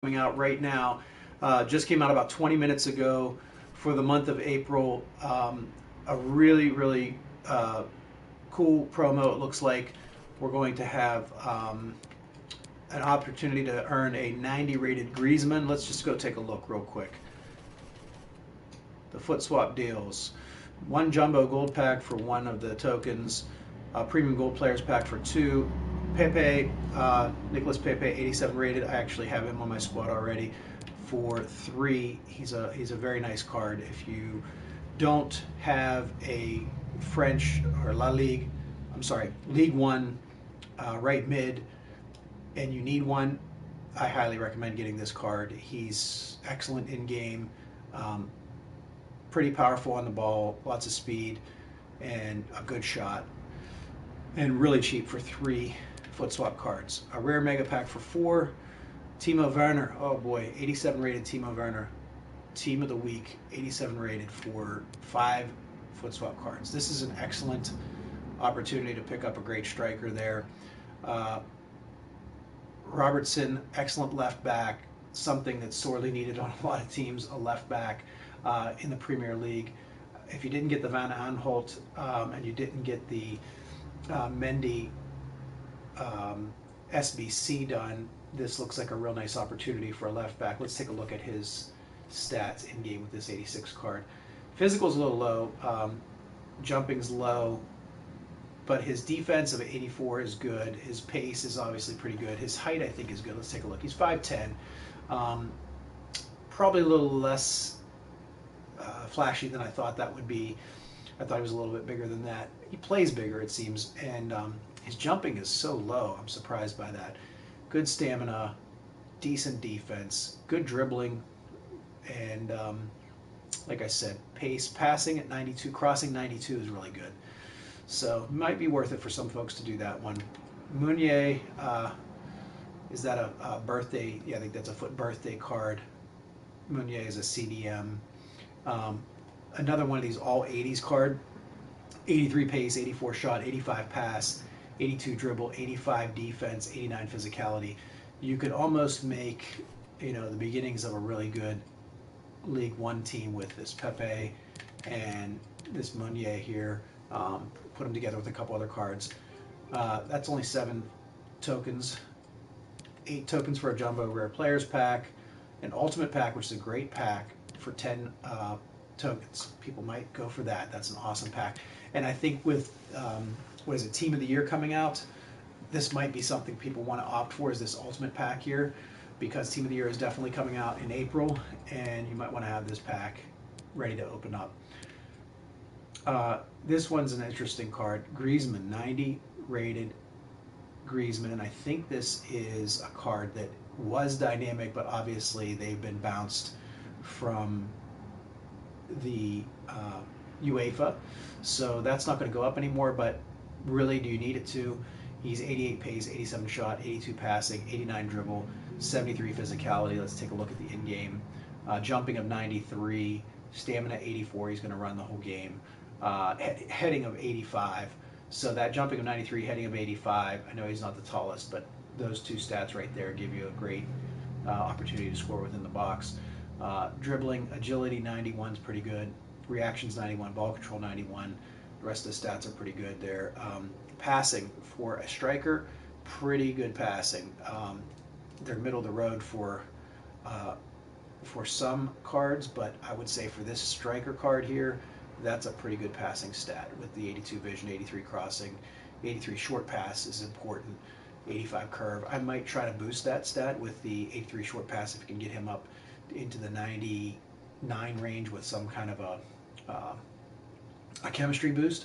coming out right now. Just came out about 20 minutes ago for the month of April. A really cool promo. It looks like we're going to have an opportunity to earn a 90 rated Griezmann. Let's just go take a look real quick. The foot swap deals. One jumbo gold pack for one of the tokens. Premium gold players pack for two. Pepe, Nicholas Pepe, 87 rated. I actually have him on my squad already for three. He's a very nice card. If you don't have a French or League One right mid, and you need one, I highly recommend getting this card. He's excellent in game, pretty powerful on the ball, lots of speed, and a good shot, and really cheap for three foot swap cards. A rare mega pack for four. Timo Werner, oh boy, 87 rated Timo Werner, team of the week, 87 rated for five foot swap cards. This is an excellent opportunity to pick up a great striker there. Robertson, excellent left back, something that's sorely needed on a lot of teams, a left back in the Premier League. If you didn't get the Van Aanholt and you didn't get the Mendy SBC done, this looks like a real nice opportunity for a left back. Let's take a look at his stats in game with this 86 card. Physical's a little low, jumping's low, but his defense of 84 is good. His pace is obviously pretty good. His height, I think, is good. Let's take a look. He's 5'10", probably a little less flashy than I thought that would be. I thought he was a little bit bigger than that. He plays bigger, it seems, and his jumping is so low. I'm surprised by that. Good stamina, decent defense, good dribbling, and like I said, pace, passing at 92, crossing 92 is really good. So might be worth it for some folks to do that one. Meunier, is that a birthday? Yeah, I think that's a foot birthday card. Meunier is a CDM. Another one of these all 80s card. 83 pace, 84 shot, 85 pass, 82 dribble, 85 defense, 89 physicality. You could almost make, the beginnings of a really good League One team with this Pepe and this Meunier here. Put them together with a couple other cards. That's only 7 tokens. 8 tokens for a jumbo rare players pack. An ultimate pack, which is a great pack for 10 tokens. People might go for that. That's an awesome pack. And I think with Team of the Year coming out, this might be something people want to opt for, is this ultimate pack here, because Team of the Year is definitely coming out in April, and you might want to have this pack ready to open up. This one's an interesting card. Griezmann, 90 rated Griezmann, and I think this is a card that was dynamic, but obviously they've been bounced from the UEFA, so that's not going to go up anymore, but really, do you need it to? He's 88 pace, 87 shot, 82 passing, 89 dribble, 73 physicality. Let's take a look at the in-game. Jumping of 93, stamina 84, he's going to run the whole game. Heading of 85, so that jumping of 93, heading of 85, I know he's not the tallest, but those two stats right there give you a great opportunity to score within the box. Dribbling, agility 91 is pretty good. Reactions 91, ball control 91. The rest of the stats are pretty good there. Passing for a striker, pretty good passing. They're middle of the road for some cards, but I would say for this striker card here, that's a pretty good passing stat with the 82 vision, 83 crossing, 83 short pass is important, 85 curve. I might try to boost that stat with the 83 short pass if you can get him up into the 99 range with some kind of a chemistry boost.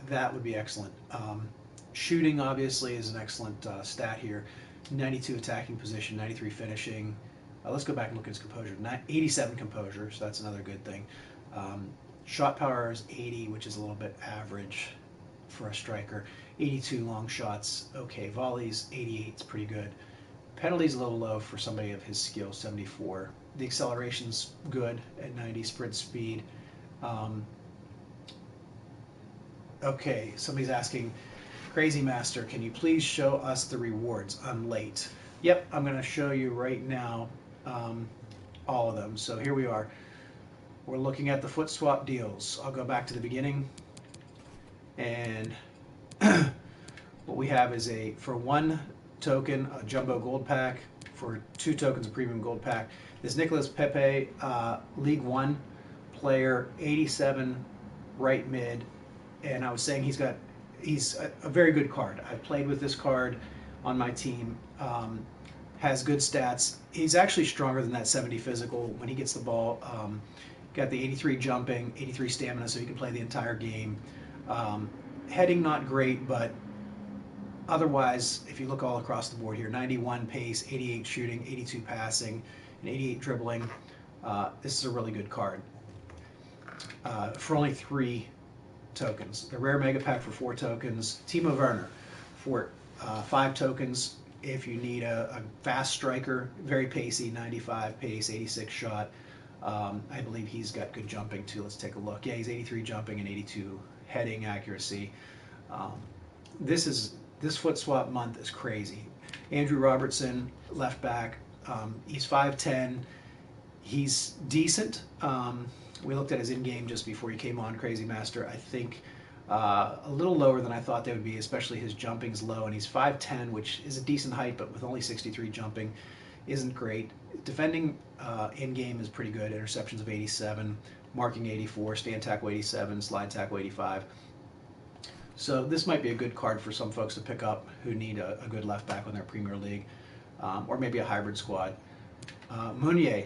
That would be excellent. Shooting obviously is an excellent stat here. 92 attacking position, 93 finishing. Let's go back and look at his composure. 87 composure, so that's another good thing. Shot power is 80, which is a little bit average for a striker. 82 long shots, okay. Volleys, 88 is pretty good. Penalties a little low for somebody of his skill, 74. The acceleration's good at 90, sprint speed. Okay, somebody's asking, Crazy Master, can you please show us the rewards? I'm late. Yep, I'm going to show you right now all of them. So here we are. We're looking at the foot swap deals. I'll go back to the beginning, and what we have is for 1 token, a jumbo gold pack. For 2 tokens, a premium gold pack. This Nicolas Pepe, League One player, 87 right mid, and I was saying he's a very good card. I've played with this card on my team. Has good stats. He's actually stronger than that 70 physical when he gets the ball. Got the 83 jumping, 83 stamina, so he can play the entire game. Heading not great, but otherwise, if you look all across the board here, 91 pace, 88 shooting, 82 passing, and 88 dribbling. This is a really good card. For only 3 tokens. The rare mega pack for 4 tokens. Timo Werner for 5 tokens. If you need a fast striker, very pacey, 95 pace, 86 shot. I believe he's got good jumping too. Let's take a look. Yeah, he's 83 jumping and 82 heading accuracy. This foot swap month is crazy. Andrew Robertson, left back. He's 5'10". He's decent. We looked at his in-game just before he came on, Crazy Master. I think a little lower than I thought they would be, especially his jumping's low, and he's 5'10", which is a decent height, but with only 63 jumping isn't great. Defending in-game is pretty good. Interceptions of 87, marking 84, stand tackle 87, slide tackle 85. So this might be a good card for some folks to pick up who need a good left back on their Premier League, or maybe a hybrid squad. Meunier,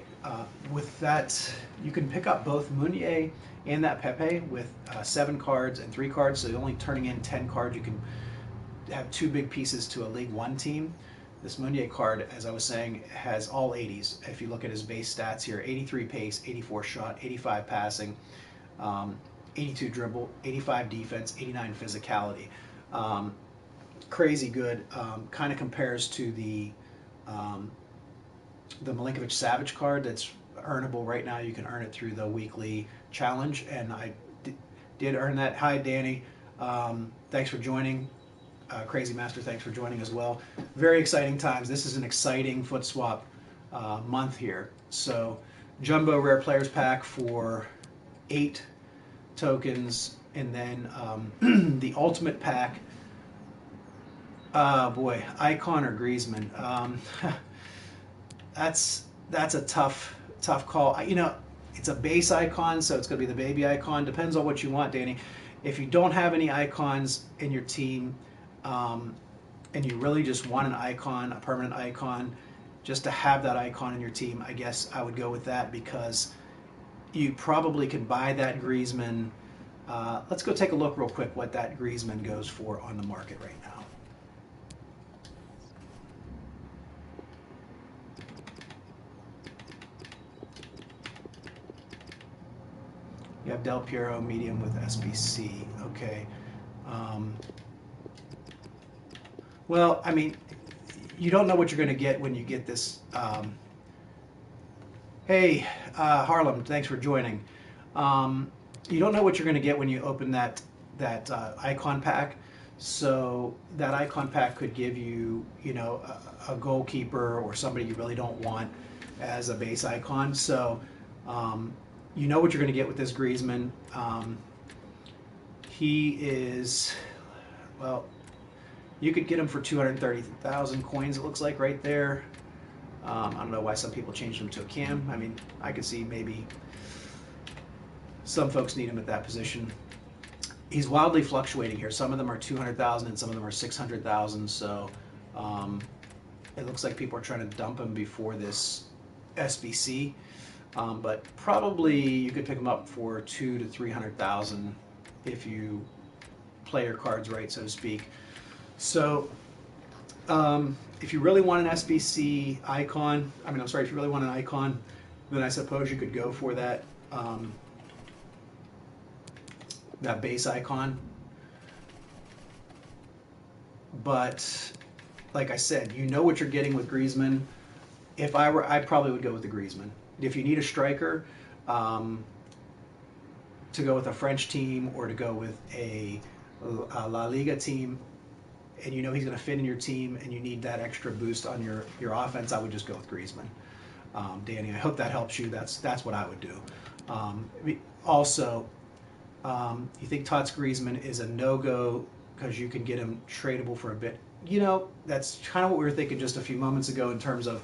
with that, you can pick up both Meunier and that Pepe with 7 cards and 3 cards, so you're only turning in 10 cards. You can have 2 big pieces to a League One team. This Meunier card, as I was saying, has all 80s. If you look at his base stats here, 83 pace, 84 shot, 85 passing, 82 dribble, 85 defense, 89 physicality. Crazy good. Kind of compares to the Milinkovic-Savic card that's earnable right now. You can earn it through the weekly challenge, and I did earn that. Hi, Danny. Thanks for joining. Crazy Master, thanks for joining as well. Very exciting times. This is an exciting foot swap month here. So, Jumbo Rare Players Pack for 8 tokens, and then the Ultimate Pack. Boy, Icon or Griezmann. That's a tough call. It's a base icon, so it's going to be the baby icon. Depends on what you want, Danny. If you don't have any icons in your team, and you really just want an icon, a permanent icon, just to have that icon in your team, I guess I would go with that, because you probably could buy that Griezmann. Let's go take a look real quick what that Griezmann goes for on the market right now. You have Del Piero medium with SBC. Okay. Well, I mean, you don't know what you're going to get when you get this. Hey, Harlem, thanks for joining. You don't know what you're going to get when you open that icon pack. So that icon pack could give you, a goalkeeper or somebody you really don't want as a base icon. So you know what you're going to get with this Griezmann. He is, well, you could get him for 230,000 coins, it looks like, right there. I don't know why some people changed him to a cam. I mean, I could see maybe some folks need him at that position. He's wildly fluctuating here. Some of them are 200,000 and some of them are 600,000. So it looks like people are trying to dump him before this SBC. But probably you could pick him up for 200,000 to 300,000 if you play your cards right, so to speak. So if you really want an SBC icon, if you really want an icon, then I suppose you could go for that that base icon. But like I said, you know what you're getting with Griezmann. If I were, I probably would go with the Griezmann. If you need a striker, to go with a French team or to go with a La Liga team, and you know he's going to fit in your team and you need that extra boost on your offense, I would just go with Griezmann. Danny. I hope that helps you. That's what I would do. Also, you think Tots Griezmann is a no-go because you can get him tradable for a bit. That's kind of what we were thinking just a few moments ago in terms of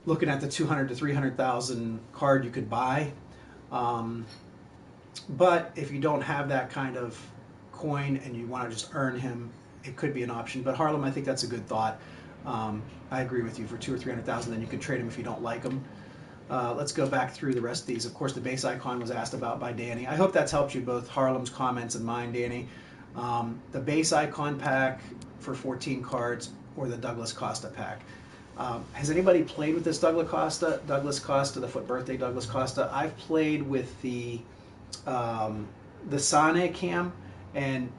looking at the 200 to 300,000 card you could buy. But if you don't have that kind of coin and you want to just earn him, it could be an option. But Harlem, I think that's a good thought. I agree with you. For 200 or 300,000, then you could trade him if you don't like him. Let's go back through the rest of these. Of course, the base icon was asked about by Danny. I hope that's helped you, both Harlem's comments and mine, Danny. The base icon pack for 14 cards or the Douglas Costa pack. Has anybody played with this Douglas Costa, the foot birthday Douglas Costa? I've played with the Sane cam and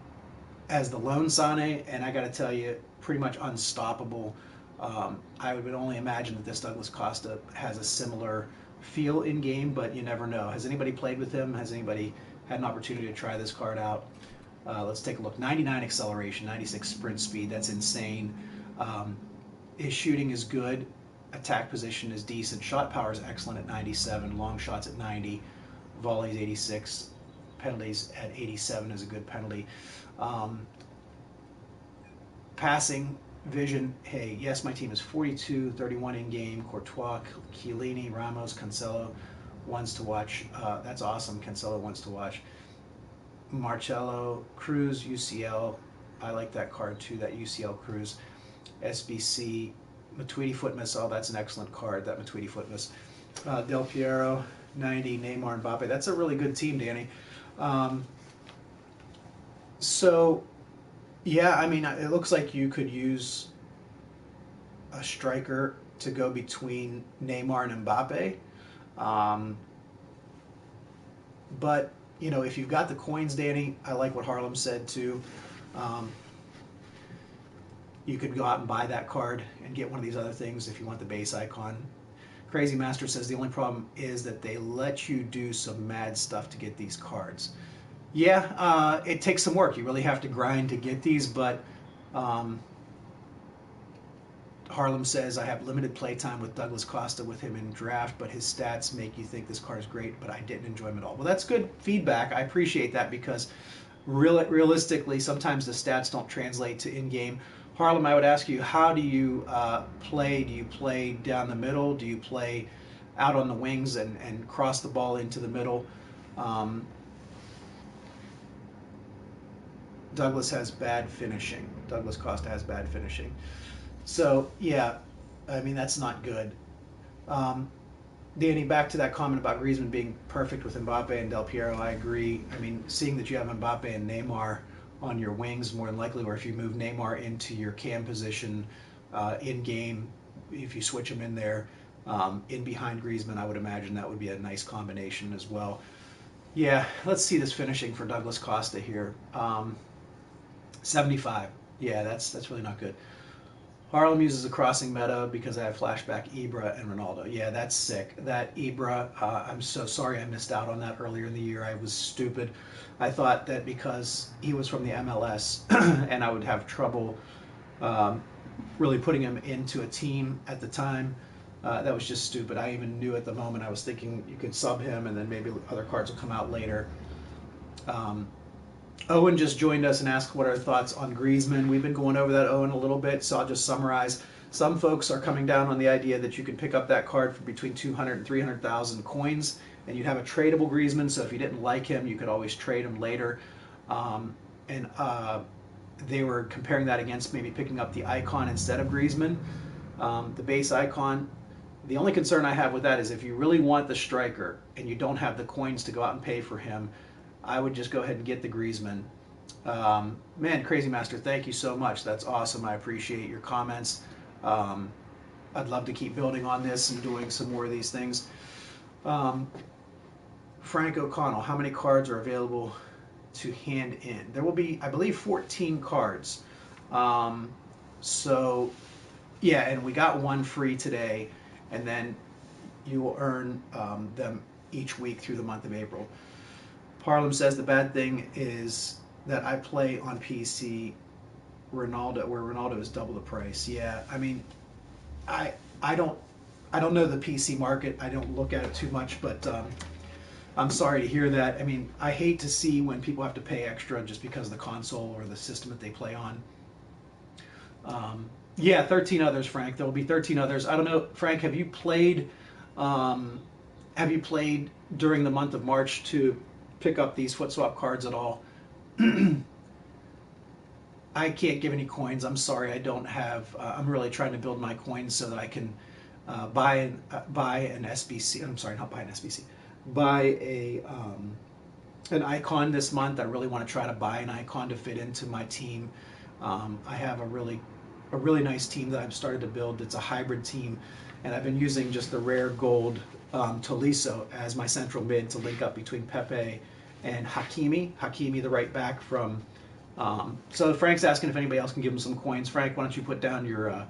as the lone Sane, and I got to tell you, pretty much unstoppable. I would only imagine that this Douglas Costa has a similar feel in game, but you never know. Has anybody played with him? Has anybody had an opportunity to try this card out? Let's take a look. 99 acceleration, 96 sprint speed. That's insane. His shooting is good. Attack position is decent. Shot power is excellent at 97. Long shots at 90. Volleys 86. Penalties at 87 is a good penalty. Passing vision, hey, yes, my team is 42, 31 in game. Courtois, Chiellini, Ramos, Cancelo, ones to watch. That's awesome. Cancelo wants to watch. Marcelo, Cruz, UCL. I like that card too, that UCL Cruz. SBC, Matuidi Footmas. Oh, that's an excellent card, that Matuidi Footmas. Del Piero, 90, Neymar, and Mbappe. That's a really good team, Danny. So, yeah, I mean, it looks like you could use a striker to go between Neymar and Mbappe. But, if you've got the coins, Danny, I like what Harlem said too. You could go out and buy that card and get one of these other things if you want the base icon. Crazy Master says the only problem is that they let you do some mad stuff to get these cards. Yeah, it takes some work. You really have to grind to get these, but Harlem says, I have limited playtime with Douglas Costa with him in draft, but his stats make you think this card is great, but I didn't enjoy him at all. Well, that's good feedback. I appreciate that because realistically, sometimes the stats don't translate to in-game. Harlem, I would ask you, how do you play? Do you play down the middle? Do you play out on the wings and cross the ball into the middle? Douglas has bad finishing. Douglas Costa has bad finishing. So, yeah, I mean, that's not good. Danny, back to that comment about Griezmann being perfect with Mbappe and Del Piero, I agree. I mean, seeing that you have Mbappe and Neymar on your wings, more than likely, or if you move Neymar into your cam position in-game, if you switch him in there, in behind Griezmann, I would imagine that would be a nice combination as well. Yeah, let's see this finishing for Douglas Costa here. 75. Yeah, that's really not good. Harlem uses a crossing meta because I have flashback Ibra and Ronaldo. Yeah, that's sick. That Ibra, I'm so sorry I missed out on that earlier in the year. I was stupid. I thought that because he was from the MLS and I would have trouble really putting him into a team at the time. That was just stupid. I even knew at the moment, I was thinking you could sub him and then maybe other cards will come out later. Owen just joined us and asked what our thoughts on Griezmann. We've been going over that, Owen, a little bit, so I'll just summarize. Some folks are coming down on the idea that you can pick up that card for between 200 and 300,000 coins, and you'd have a tradable Griezmann, so if you didn't like him, you could always trade him later. They were comparing that against maybe picking up the icon instead of Griezmann, the base icon. The only concern I have with that is if you really want the striker and you don't have the coins to go out and pay for him, I would just go ahead and get the Griezmann. Man, Crazy Master, thank you so much. That's awesome. I appreciate your comments. I'd love to keep building on this and doing some more of these things. Frank O'Connell, how many cards are available to hand in? There will be, I believe, 14 cards. So, yeah, and we got one free today, and then you will earn them each week through the month of April. Harlem says the bad thing is that I play on PC Ronaldo, where Ronaldo is double the price. Yeah, I mean, I don't I don't know the PC market. I don't look at it too much, but I'm sorry to hear that. I mean, I hate to see when people have to pay extra just because of the console or the system that they play on. Yeah, 13 others, Frank. There will be 13 others. I don't know, Frank. Have you played? Have you played during the month of March to pick up these foot swap cards at all? I can't give any coins. I'm sorry. I don't have. I'm really trying to build my coins so that I can buy an SBC. I'm sorry, not buy an SBC. Buy an icon this month. I really want to try to buy an icon to fit into my team. I have a really nice team that I've started to build. It's a hybrid team, and I've been using just the rare gold Tolisso as my central mid to link up between Pepe and Hakimi, the right back from. So Frank's asking if anybody else can give him some coins. Frank, why don't you put down your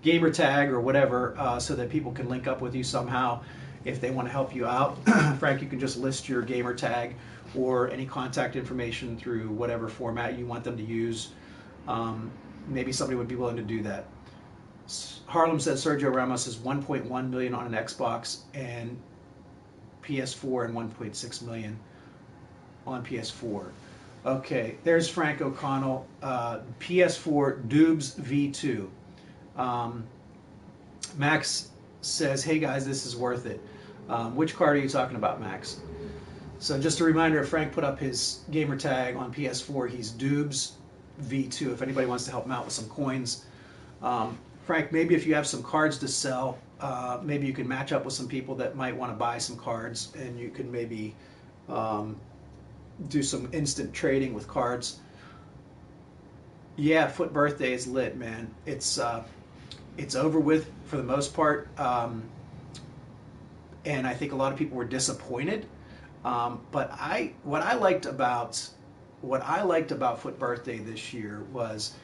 gamer tag or whatever so that people can link up with you somehow if they want to help you out. Frank, you can just list your gamer tag or any contact information through whatever format you want them to use. Maybe somebody would be willing to do that. Harlem says Sergio Ramos is 1.1 million on an Xbox and PS4 and 1.6 million on PS4. Okay, there's Frank O'Connell. PS4 Dubes V2. Max says, hey guys, this is worth it. Which card are you talking about, Max? So just a reminder, if Frank put up his gamer tag on PS4, he's Dubes V2, if anybody wants to help him out with some coins. Frank, maybe if you have some cards to sell, maybe you can match up with some people that might want to buy some cards, and you can maybe do some instant trading with cards. Yeah, Foot Birthday is lit, man. It's over with for the most part, and I think a lot of people were disappointed. But what I liked about Foot Birthday this year was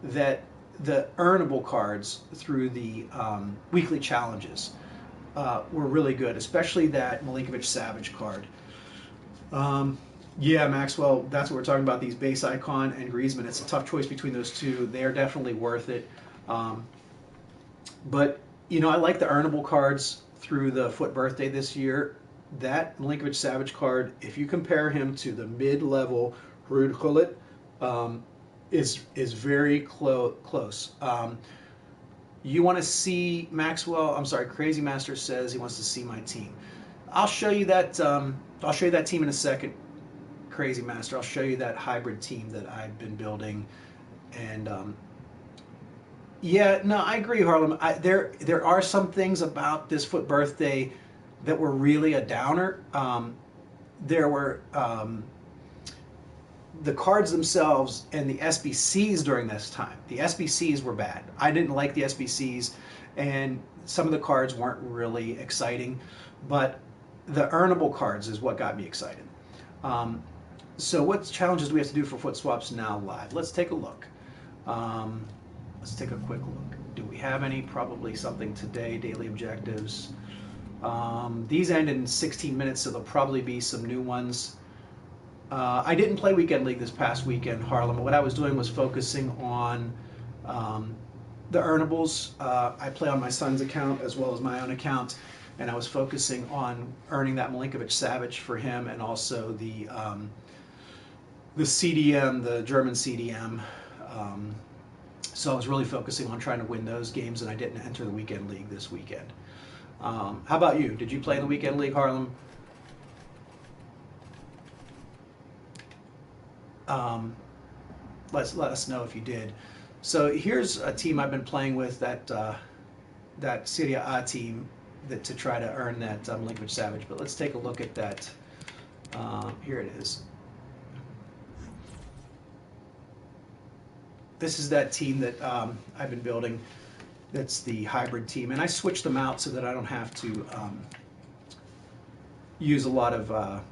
that the earnable cards through the weekly challenges were really good, especially that Milinkovic-Savic card. Yeah, Maxwell, that's what we're talking about, these base icon and Griezmann. It's a tough choice between those two. They are definitely worth it. But, you know, I like the earnable cards through the Foot Birthday this year. That Milinkovic-Savic card, if you compare him to the mid-level Ruud Gullit, is very close. You want to see Maxwell? I'm sorry, Crazy Master says he wants to see my team. I'll show you that. I'll show you that team in a second, Crazy Master. I'll show you that hybrid team that I've been building, and yeah, no, I agree, Harlem. There are some things about this Foot Birthday that were really a downer. There were the cards themselves and the SBCs during this time. The SBCs were bad. I didn't like the SBCs, and some of the cards weren't really exciting, but the earnable cards is what got me excited. So what challenges do we have to do for Foot Swaps Now Live? Let's take a look. Let's take a quick look. Do we have any? Probably something today, daily objectives. These end in 16 minutes, so there'll probably be some new ones. I didn't play Weekend League this past weekend, Harlem. What I was doing was focusing on the earnables. I play on my son's account as well as my own account, and I was focusing on earning that Milinkovic-Savic for him, and also the CDM, the German CDM. So I was really focusing on trying to win those games, and I didn't enter the Weekend League this weekend. How about you? Did you play the Weekend League, Harlem? Let us know if you did. So here's a team I've been playing with, that serieA team, to try to earn that Milinkovic-Savic. But let's take a look at that. Here it is. This is that team that I've been building. That's the hybrid team, and I switched them out so that I don't have to use a lot of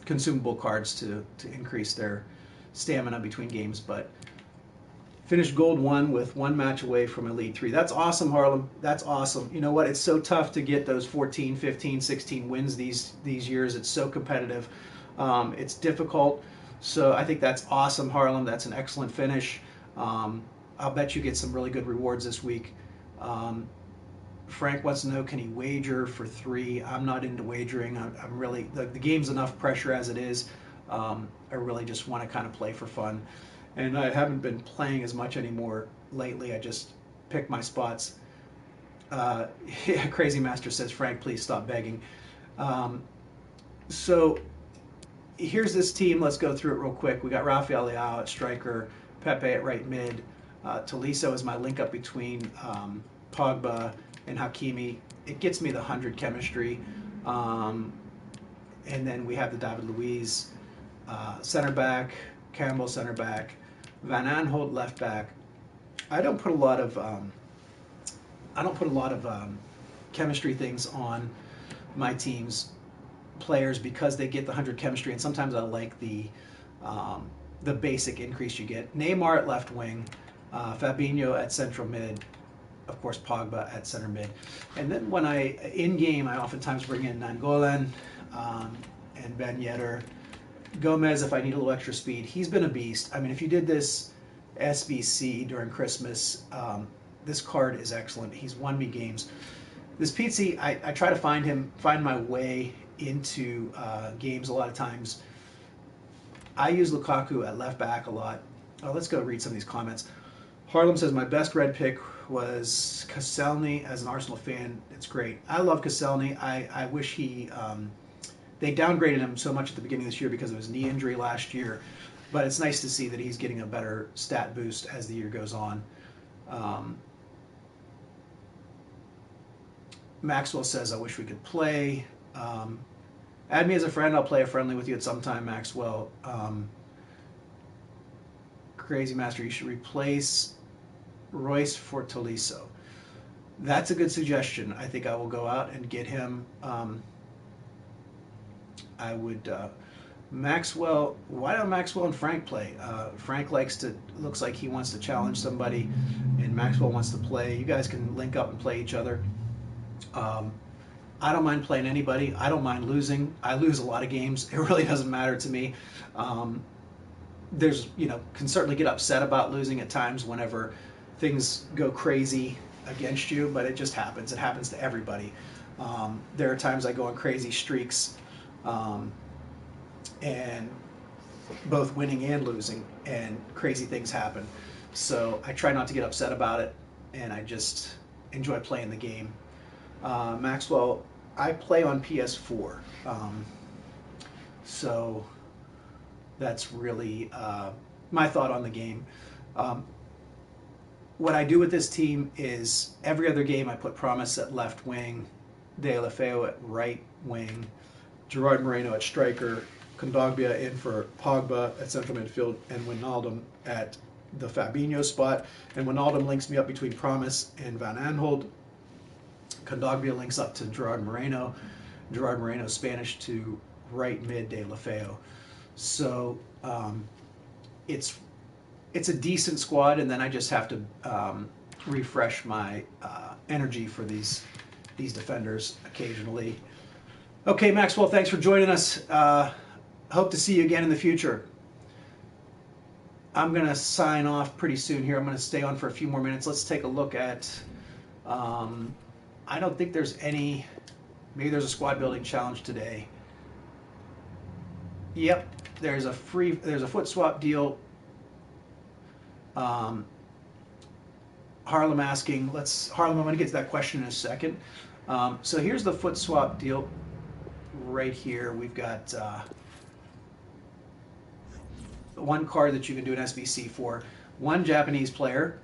consumable cards to increase their stamina between games. But finished Gold 1 with 1 match away from Elite 3. That's awesome, Harlem. That's awesome. You know what? It's so tough to get those 14, 15, 16 wins these years. It's so competitive. It's difficult. So I think that's awesome, Harlem. That's an excellent finish. I'll bet you get some really good rewards this week. Frank wants to know, can he wager for 3? I'm not into wagering. I'm really, the game's enough pressure as it is. I really just want to kind of play for fun. And I haven't been playing as much anymore lately. I just pick my spots. Yeah, Crazy Master says, Frank, please stop begging. So here's this team. Let's go through it real quick. We got Rafael Leao at striker, Pepe at right mid. Tolisso is my link up between Pogba and Hakimi. It gets me the 100 chemistry. And then we have the David Luiz center back, Campbell center back, Van Aanholt left back. I don't put a lot of chemistry things on my team's players because they get the 100 chemistry, and sometimes I like the basic increase you get. Neymar at left wing, Fabinho at central mid, of course Pogba at center mid, and then when in game I oftentimes bring in Nangolan and Ben Yedder. Gomez if I need a little extra speed. He's been a beast. I mean, if you did this SBC during Christmas, this card is excellent. He's won me games. This Pizzi, I try to find my way into games a lot of times. I use Lukaku at left back a lot. Let's go read some of these comments. Harlem says, my best red pick was Koscielny. As an Arsenal fan, it's great. I love Koscielny. I wish they downgraded him so much at the beginning of this year because of his knee injury last year. But it's nice to see that he's getting a better stat boost as the year goes on. Maxwell says, I wish we could play. Add me as a friend. I'll play a friendly with you at some time, Maxwell. Crazy Master, you should replace Royce for Tolisso. That's a good suggestion. I think I will go out and get him. I would... Maxwell, why don't Maxwell and Frank play? Frank looks like he wants to challenge somebody, and Maxwell wants to play. You guys can link up and play each other. I don't mind playing anybody. I don't mind losing. I lose a lot of games. It really doesn't matter to me. Can certainly get upset about losing at times whenever things go crazy against you, but it just happens. It happens to everybody. There are times I go on crazy streaks, and both winning and losing, and crazy things happen. So I try not to get upset about it, and I just enjoy playing the game. Maxwell, I play on PS4, so that's really my thought on the game. What I do with this team is every other game I put Promise at left wing, Deulofeu at right wing, Gerard Moreno at striker, Kondogbia in for Pogba at central midfield, and Wijnaldum at the Fabinho spot. And Wijnaldum links me up between Promise and Van Aanholt. Kondogbia links up to Gerard Moreno. Gerard Moreno Spanish to right mid Deulofeu. So it's a decent squad, and then I just have to refresh my energy for these defenders occasionally. Okay, Maxwell, thanks for joining us. Hope to see you again in the future. I'm going to sign off pretty soon here. I'm going to stay on for a few more minutes. Let's take a look at... I don't think there's any... Maybe there's a squad building challenge today. Yep, there's a foot swap deal. Harlem asking, Harlem, I'm going to get to that question in a second. So here's the foot swap deal right here. We've got one card that you can do an SBC for. One Japanese player,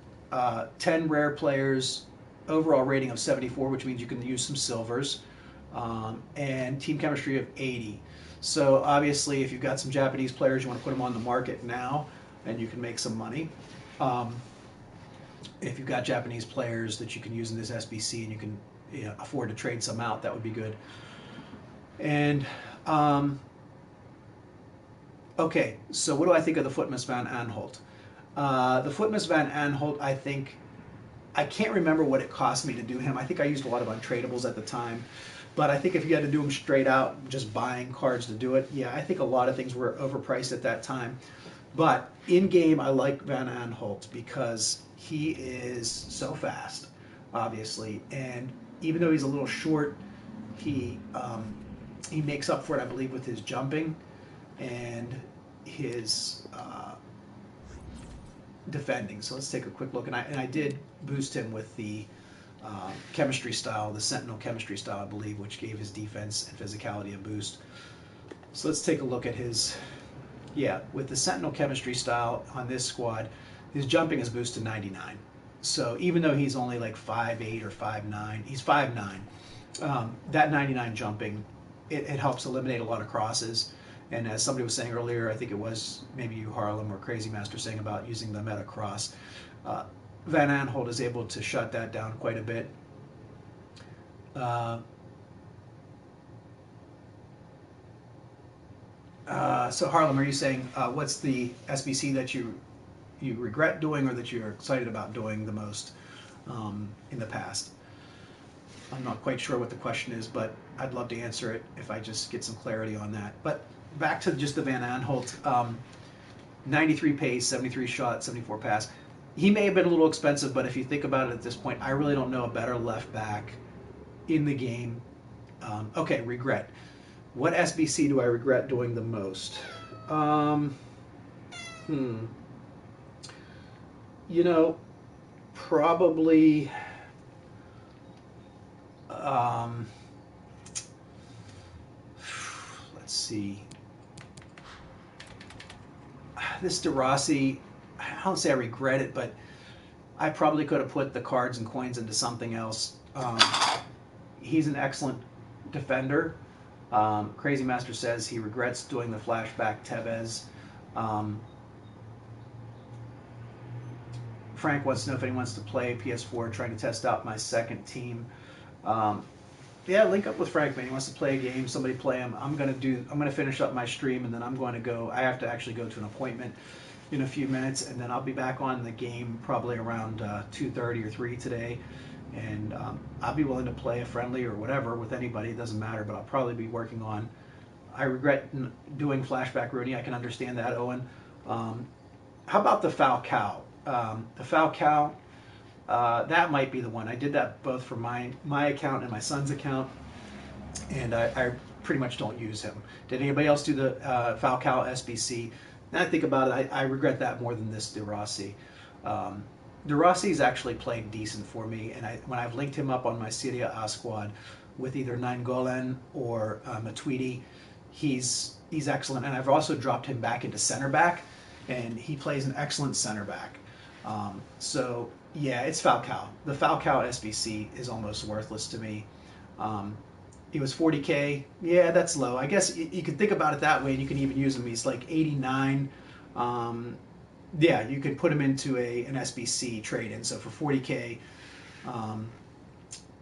10 rare players, overall rating of 74, which means you can use some silvers, and team chemistry of 80. So obviously, if you've got some Japanese players, you want to put them on the market now, and you can make some money. If you've got Japanese players that you can use in this SBC and you can afford to trade some out, that would be good. And okay, so what do I think of the Footmas Van Aanholt? The Footmas Van Aanholt, I can't remember what it cost me to do him. I think I used a lot of untradables at the time. But I think if you had to do him straight out, just buying cards to do it, yeah, I think a lot of things were overpriced at that time. But in-game, I like Van Aanholt because he is so fast, obviously. And even though he's a little short, he makes up for it, I believe, with his jumping and his defending. So let's take a quick look. And I did boost him with the chemistry style, the Sentinel chemistry style, I believe, which gave his defense and physicality a boost. So let's take a look at his, yeah, with the Sentinel chemistry style on this squad, his jumping is boosted to 99. So even though he's only like 5'8" or 5'9", he's 5'9". That 99 jumping, it helps eliminate a lot of crosses. And as somebody was saying earlier, I think it was maybe you, Harlem, or Crazy Master, saying about using the meta cross. Van Aanholt is able to shut that down quite a bit. So Harlem, are you saying what's the SBC that you regret doing or that you're excited about doing the most in the past? I'm not quite sure what the question is, but I'd love to answer it if I just get some clarity on that. But back to just the Van Aanholt, 93 pace, 73 shot, 74 pass. He may have been a little expensive, but if you think about it at this point, I really don't know a better left back in the game. Okay, regret. What SBC do I regret doing the most? You know, probably let's see. This De Rossi, I don't say I regret it, but I probably could have put the cards and coins into something else. He's an excellent defender. Crazy Master says he regrets doing the flashback Tevez. Frank wants to know if anyone wants to play PS4, trying to test out my second team. Yeah, link up with Frank, man. He wants to play a game. Somebody play him. I'm gonna finish up my stream, and then I'm going to go. I have to actually go to an appointment in a few minutes, and then I'll be back on the game probably around 2:30 or 3 today. And I'll be willing to play a friendly or whatever with anybody. It doesn't matter, but I'll probably be working on. I regret doing flashback Rooney. I can understand that, Owen. How about the Falcao? The Falcao, that might be the one. I did that both for my account and my son's account, and I pretty much don't use him. Did anybody else do the Falcao SBC? Now I think about it, I regret that more than this De Rossi. De Rossi's actually played decent for me, and when I've linked him up on my serieA squad with either Nainggolan or Matuidi, he's excellent. And I've also dropped him back into center back, and he plays an excellent center back. So yeah, it's Falcao. The Falcao SBC is almost worthless to me. He was 40K. Yeah, that's low. I guess you could think about it that way, and you can even use him. He's like 89. Yeah, you could put him into an SBC trade-in. So for 40K,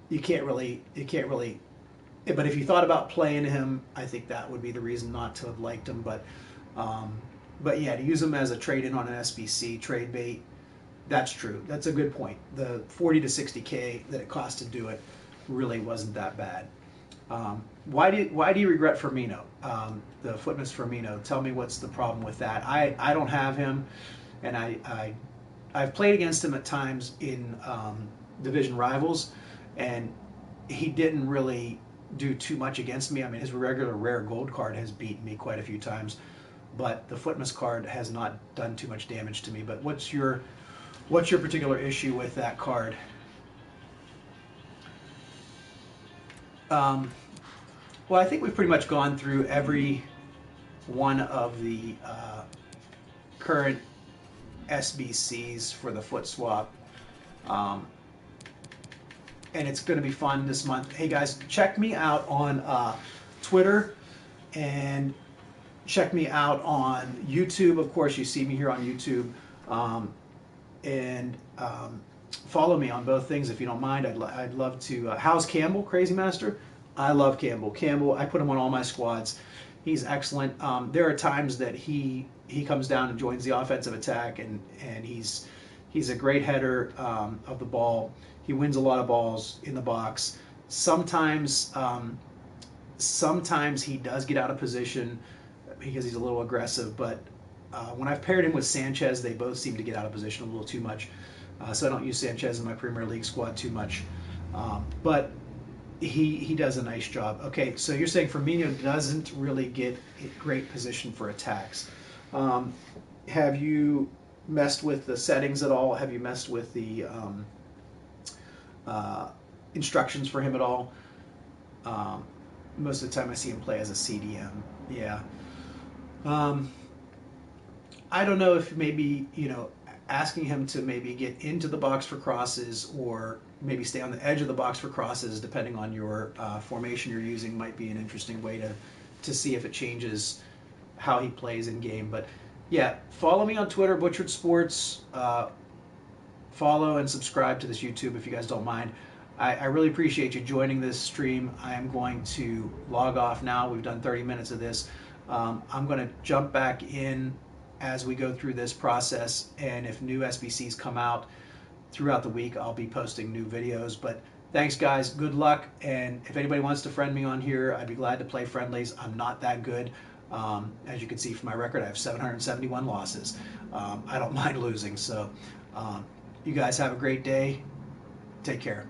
you can't really. But if you thought about playing him, I think that would be the reason not to have liked him. But yeah, to use him as a trade-in on an SBC trade bait, that's true. That's a good point. The 40 to 60K that it cost to do it really wasn't that bad. Why do you regret Firmino? The Footman's Firmino. Tell me what's the problem with that. I don't have him, and I've played against him at times in division rivals, and he didn't really do too much against me. I mean, his regular rare gold card has beaten me quite a few times, but the Footman's card has not done too much damage to me. But what's your particular issue with that card? Well, I think we've pretty much gone through every one of the current SBCs for the foot swap. And it's going to be fun this month. Hey guys, check me out on Twitter and check me out on YouTube. Of course, you see me here on YouTube. And follow me on both things if you don't mind. I'd love to. How's Campbell, Crazy Master? I love Campbell. Campbell, I put him on all my squads. He's excellent. There are times that he comes down and joins the offensive attack, and he's a great header of the ball. He wins a lot of balls in the box. Sometimes he does get out of position because he's a little aggressive, but when I've paired him with Sanchez, they both seem to get out of position a little too much. So I don't use Sanchez in my Premier League squad too much. But he does a nice job. Okay, so you're saying Firmino doesn't really get a great position for attacks. Have you messed with the settings at all? Have you messed with the instructions for him at all? Most of the time I see him play as a CDM. Yeah. Um, I don't know if maybe, asking him to maybe get into the box for crosses or maybe stay on the edge of the box for crosses, depending on your formation you're using, might be an interesting way to see if it changes how he plays in game. But yeah, follow me on Twitter, Butchered Sports. Follow and subscribe to this YouTube if you guys don't mind. I really appreciate you joining this stream. I am going to log off now. We've done 30 minutes of this. I'm going to jump back in as we go through this process, and if new SBCs come out throughout the week, I'll be posting new videos. But thanks, guys. Good luck, and if anybody wants to friend me on here, I'd be glad to play friendlies. I'm not that good. As you can see from my record, I have 771 losses. I don't mind losing, so you guys have a great day. Take care.